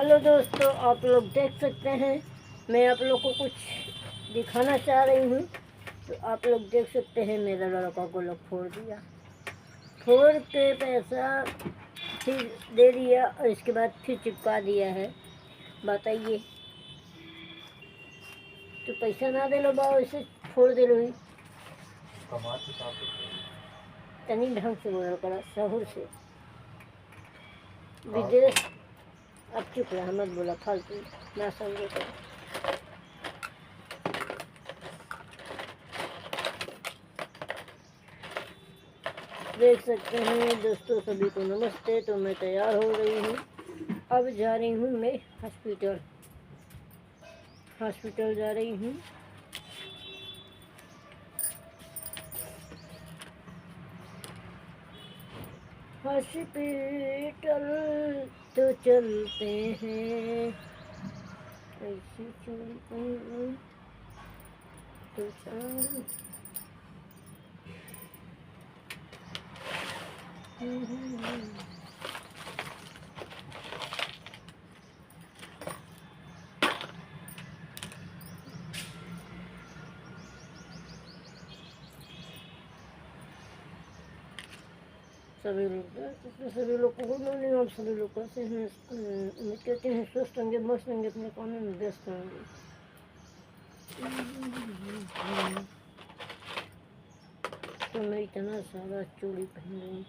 Hello दोस्तों, आप लोग देख सकते हैं मैं आप लोग को कुछ दिखाना चाह रही हूँ। तो आप लोग देख सकते हैं मेरा लड़का को लोग फोड़ दिया, फोड़ के पैसा फिर दे दिया और इसके बाद फिर चिपका दिया है। बताइए, तो पैसा ना दे लो बाबू, इसे फोड़ दे लो ही। तनी ढंग से बोला करा, सहूर से। विदेश अब चुप रहा, मत बोला फालतू ना समझे कर। देख सकते हैं दोस्तों, सभी को नमस्ते। तो मैं तैयार हो रही हूँ, अब जा रही हूँ मैं हॉस्पिटल जा रही हूँ। हॉस्पिटल तो चलते हैं, ऐसी चलते तो चल। सभी लोग को गुड मॉर्निंग। आप सभी लोग कैसे हैं? उम्मीद करते हैं स्वस्थ होंगे, मस्त होंगे, अपने कामों में व्यस्त होंगे। तो मैं इतना सारा चूड़ी पहन रही हूँ।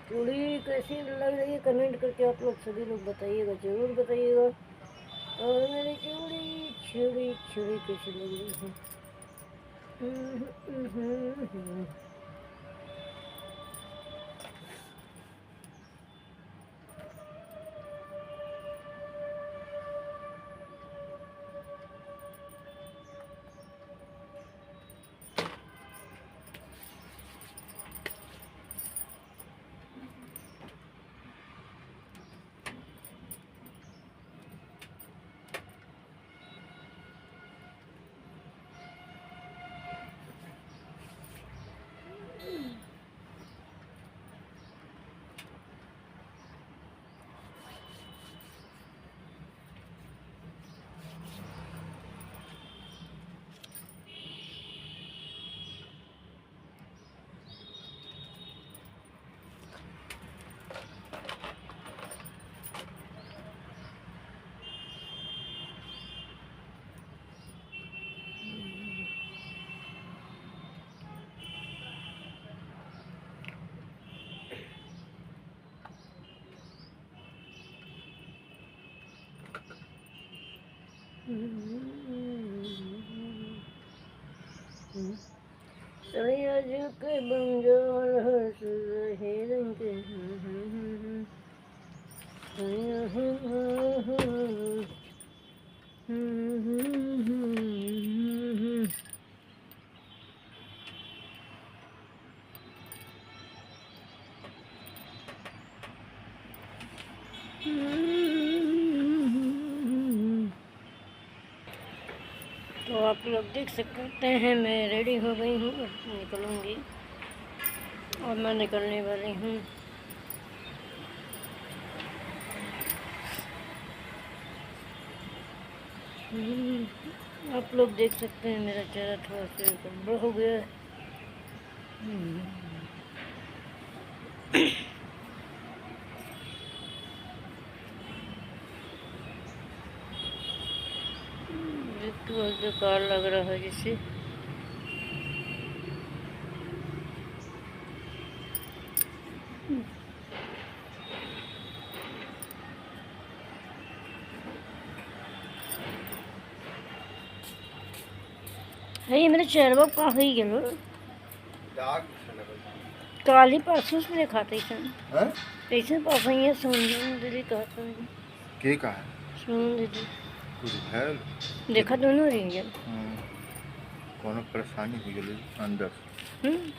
चूड़ी कैसी लग रही है कमेंट करके आप लोग सभी लोग बताइएगा, ज़रूर बताइएगा। और मेरी चूड़ी छुड़ी छुड़ी कैसी लग रही है? सड़िया जो के बंजाल हंस रहे रंग के तो आप लोग देख सकते हैं मैं रेडी हो गई हूँ, निकलूँगी और मैं निकलने वाली हूँ। आप लोग देख सकते हैं मेरा चेहरा थोड़ा सा गड़बड़ हो गया है। बेकार लग रहा है जिससे ये मेरे चेहरा का ही गेलो काली परसों से खाते हैं कैसे पापा ये समझ दिली कहता है के का है दीदी कुछ है देखा दोनों रिंजन। कोनो परेशानी हो गई अंदर हम्म,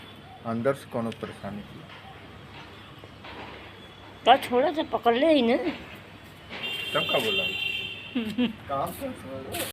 अंदर से कोनो परेशानी थी तो थोड़ा सा पकड़ ले ही ना। तब का बोला काम से